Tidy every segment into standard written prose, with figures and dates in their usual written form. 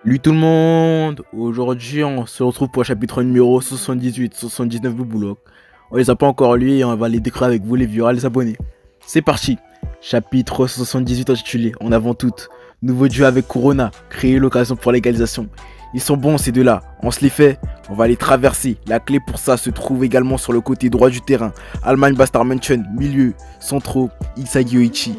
Salut tout le monde. Aujourd'hui on se retrouve pour le chapitre numéro 78-79 du boulot. On les a pas encore lu et on va les découvrir avec vous les viewers, les abonnés. C'est parti. Chapitre 78 intitulé En avant toute. Nouveau duo avec Corona, créer l'occasion pour l'égalisation. Ils sont bons ces deux-là, on se les fait, on va les traverser. La clé pour ça se trouve également sur le côté droit du terrain. Allemagne Bastard München, milieu, centraux, Isagi Oichi.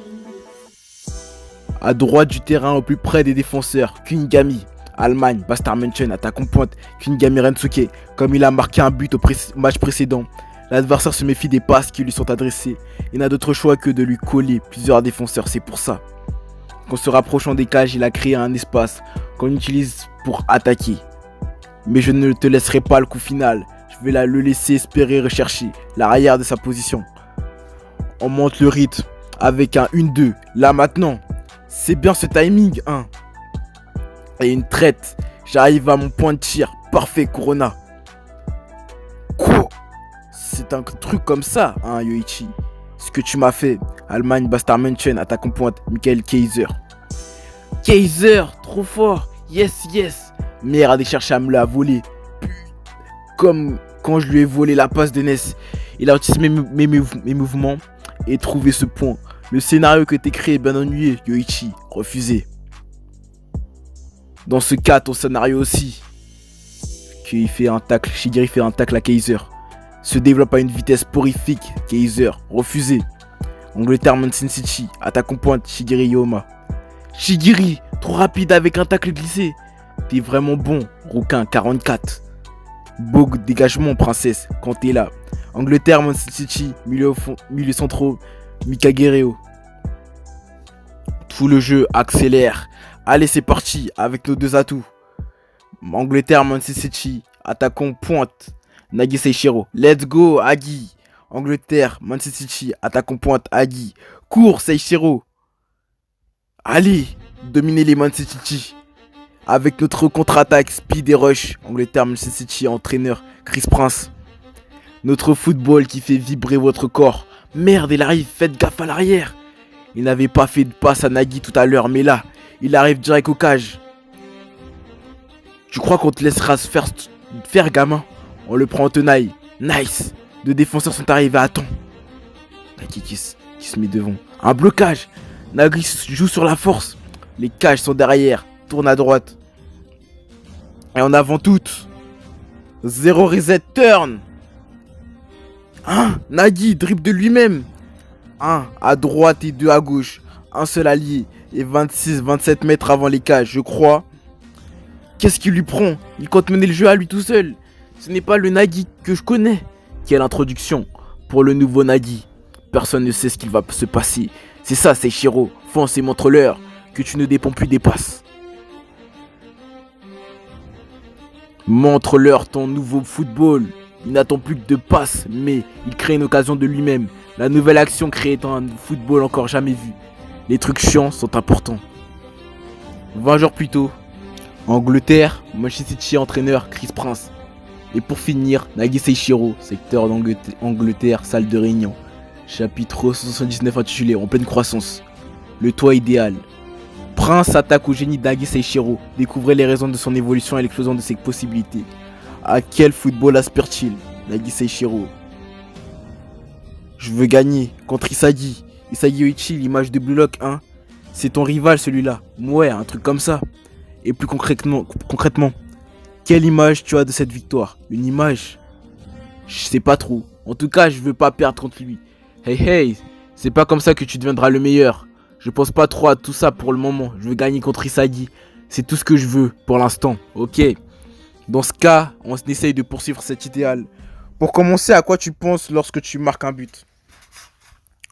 À droite du terrain, au plus près des défenseurs, Kunigami. Allemagne, Bastard München, attaque en pointe, Kunigami Rensuke. Comme il a marqué un but au match précédent, l'adversaire se méfie des passes qui lui sont adressées. Il n'a d'autre choix que de lui coller plusieurs défenseurs, c'est pour ça qu'en se rapprochant des cages, il a créé un espace qu'on utilise pour attaquer. Mais je ne te laisserai pas le coup final, je vais le laisser espérer rechercher l'arrière de sa position. On monte le rythme avec un 1-2, là maintenant. C'est bien ce timing, hein. Et une traite. J'arrive à mon point de tir. Parfait, Corona. Quoi? C'est un truc comme ça, hein, Yoichi. Ce que tu m'as fait. Allemagne, Bastard München, attaque en pointe. Michael Kaiser. Kaiser, trop fort. Yes, yes. Merde, il cherche à me la voler. Comme quand je lui ai volé la passe de Ness. Il a anticipé mes mouvements et trouvé ce point. Le scénario que t'es créé est bien ennuyé, Yoichi. Refusé. Dans ce cas, ton scénario aussi. Qu'il fait un tacle, Shigiri fait un tacle à Kaiser. Se développe à une vitesse horrifique, Kaiser. Refusé. Angleterre, Manchester City. Attaque en pointe, Shigiri Yoma. Shigiri, trop rapide avec un tacle glissé. T'es vraiment bon, Rouquin, 44. Beau dégagement, princesse, quand t'es là. Angleterre, Manchester City. Milieu centraux. Mika Guerrero. Tout le jeu accélère. Allez, c'est parti avec nos deux atouts. Angleterre, Manchester City. Attaquons pointe. Nagi Seichiro. Let's go, Agi. Angleterre, Manchester City. Attaquons pointe, Agi. Cours, Seichiro. Allez, dominez les Manchester City. Avec notre contre-attaque, speed et rush. Angleterre, Manchester City. Entraîneur, Chris Prince. Notre football qui fait vibrer votre corps. Merde, il arrive, faites gaffe à l'arrière. Il n'avait pas fait de passe à Nagi tout à l'heure, mais là, il arrive direct au cage. Tu crois qu'on te laissera se faire gamin? On le prend en tenaille. Nice. Deux défenseurs sont arrivés à temps. Nagi qui se met devant. Un blocage. Nagi joue sur la force. Les cages sont derrière. Tourne à droite. Et en avant toutes. Zéro reset turn. Nagi dribble de lui-même. Un à droite et deux à gauche. Un seul allié. Et 26-27 mètres avant les cages, je crois. Qu'est-ce qu'il lui prend? Il compte mener le jeu à lui tout seul. Ce n'est pas le Nagi que je connais. Quelle introduction pour le nouveau Nagi. Personne ne sait ce qu'il va se passer. C'est ça, Seichiro. Fonce et montre-leur que tu ne dépends plus des passes. Montre-leur ton nouveau football. Il n'attend plus que de passes, mais il crée une occasion de lui-même. La nouvelle action créée dans un football encore jamais vu. Les trucs chiants sont importants. 20 jours plus tôt, Angleterre, Manchester City entraîneur Chris Prince. Et pour finir, Nagi Seichiro, secteur d'Angleterre, salle de réunion. Chapitre 79 intitulé En pleine croissance. Le toit idéal. Prince s'attaque au génie de Nagi Seichiro. Découvrez les raisons de son évolution et l'explosion de ses possibilités. À quel football aspire-t-il? Nagi Seichiro. Je veux gagner contre Isagi. Isagi Oichi, l'image de Blue Lock, hein. C'est ton rival celui-là. Ouais, un truc comme ça. Et plus concrètement, quelle image tu as de cette victoire? Une image? Je sais pas trop. En tout cas, je veux pas perdre contre lui. Hey, c'est pas comme ça que tu deviendras le meilleur. Je pense pas trop à tout ça pour le moment. Je veux gagner contre Isagi. C'est tout ce que je veux pour l'instant. Ok. Dans ce cas, on essaye de poursuivre cet idéal. Pour commencer, à quoi tu penses lorsque tu marques un but?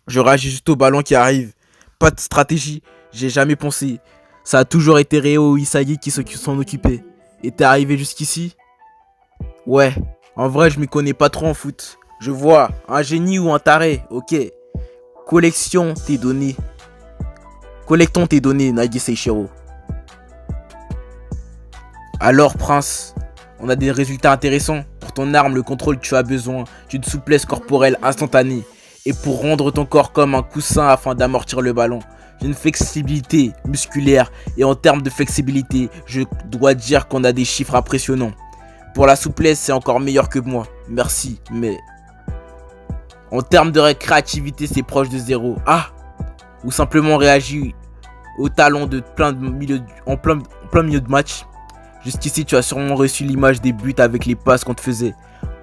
Je réagis juste au ballon qui arrive. Pas de stratégie, j'ai jamais pensé. Ça a toujours été Reo Isagi qui s'en occupait. Et t'es arrivé jusqu'ici? Ouais, en vrai je m'y connais pas trop en foot. Je vois, un génie ou un taré, ok. Collectons tes données, Nagi Seichiro. Alors Prince, on a des résultats intéressants. Pour ton arme, le contrôle, tu as besoin d'une souplesse corporelle instantanée. Et pour rendre ton corps comme un coussin afin d'amortir le ballon, J'ai une flexibilité musculaire et en termes de flexibilité, je dois dire qu'on a des chiffres impressionnants. Pour la souplesse, c'est encore meilleur que moi. Merci, mais en termes de créativité, c'est proche de zéro. Ah, ou simplement réagir au talent de en plein milieu de match. Jusqu'ici, tu as sûrement reçu l'image des buts avec les passes qu'on te faisait.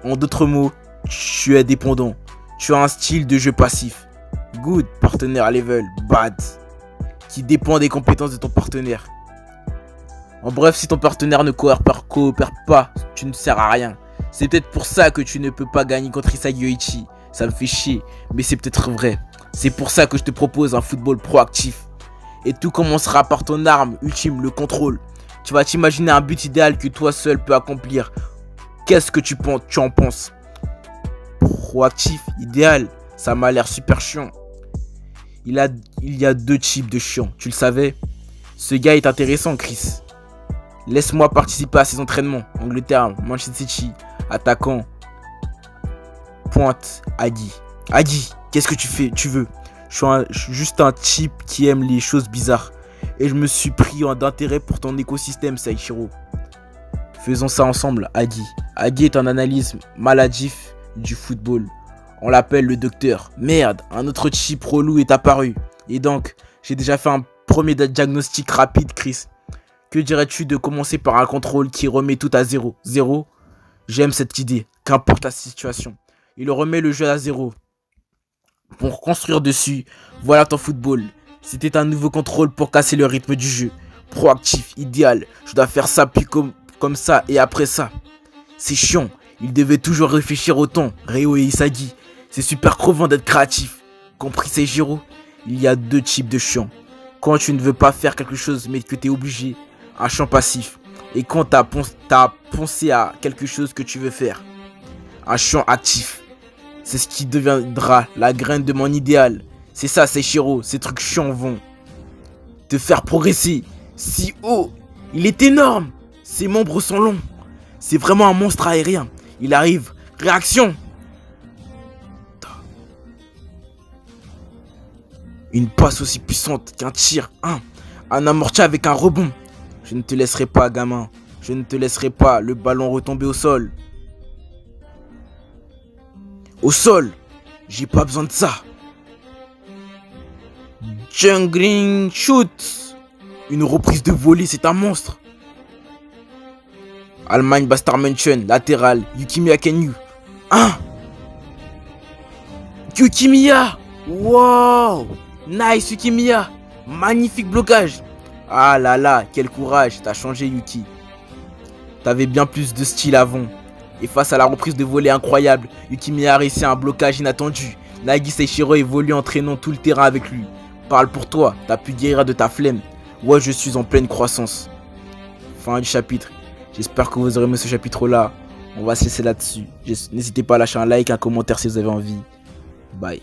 En d'autres mots, tu es dépendant. Tu as un style de jeu passif. Good, partenaire level. Bad, qui dépend des compétences de ton partenaire. En bref, si ton partenaire ne coopère pas, tu ne sers à rien. C'est peut-être pour ça que tu ne peux pas gagner contre Isagi Yoichi. Ça me fait chier, mais c'est peut-être vrai. C'est pour ça que je te propose un football proactif. Et tout commencera par ton arme ultime, le contrôle. Tu vas t'imaginer un but idéal que toi seul peux accomplir. Qu'est-ce que tu en penses? Proactif, idéal, ça m'a l'air super chiant. Il y a deux types de chiants, tu le savais? Ce gars est intéressant, Chris. Laisse-moi participer à ses entraînements. Angleterre, Manchester City, attaquant. Pointe, Adi. Adi, qu'est-ce que tu veux? Je suis juste un type qui aime les choses bizarres. Et je me suis pris d'intérêt pour ton écosystème, Saichiro. Faisons ça ensemble, Adi. Adi est un analyste maladif du football. On l'appelle le docteur. Merde, un autre type relou est apparu. Et donc, j'ai déjà fait un premier diagnostic rapide, Chris. Que dirais-tu de commencer par un contrôle qui remet tout à zéro? Zéro? J'aime cette idée, qu'importe la situation. Il remet le jeu à zéro. Pour construire dessus, voilà ton football. C'était un nouveau contrôle pour casser le rythme du jeu. Proactif, idéal. Je dois faire ça puis comme ça et après ça. C'est chiant. Il devait toujours réfléchir autant. Ryo et Isagi. C'est super crevant d'être créatif. Compris Seijiro? Il y a deux types de chiants. Quand tu ne veux pas faire quelque chose mais que tu es obligé. Un chiant passif. Et quand t'as pensé à quelque chose que tu veux faire. Un chiant actif. C'est ce qui deviendra la graine de mon idéal. C'est ça, Seishiro. Ces trucs chiants vont te faire progresser si haut. Il est énorme. Ses membres sont longs. C'est vraiment un monstre aérien. Il arrive. Réaction. Une passe aussi puissante qu'un tir. Un amorti avec un rebond. Je ne te laisserai pas, gamin. Je ne te laisserai pas le ballon retomber au sol. Au sol. J'ai pas besoin de ça. Jungling shoot. Une reprise de volée, c'est un monstre. Allemagne Bastard München, latéral. Yukimiya Kenyu. Yukimiya. Wow. Nice Yukimiya. Magnifique blocage. Ah là là, quel courage. T'as changé Yuki. T'avais bien plus de style avant. Et face à la reprise de volée incroyable, Yukimiya a réussi un blocage inattendu. Nagi Seishiro évolue entraînant tout le terrain avec lui. Parle pour toi, t'as pu guérir de ta flemme. Ouais, je suis en pleine croissance. Fin du chapitre. J'espère que vous aurez aimé ce chapitre-là. On va se laisser là-dessus. N'hésitez pas à lâcher un like, un commentaire si vous avez envie. Bye.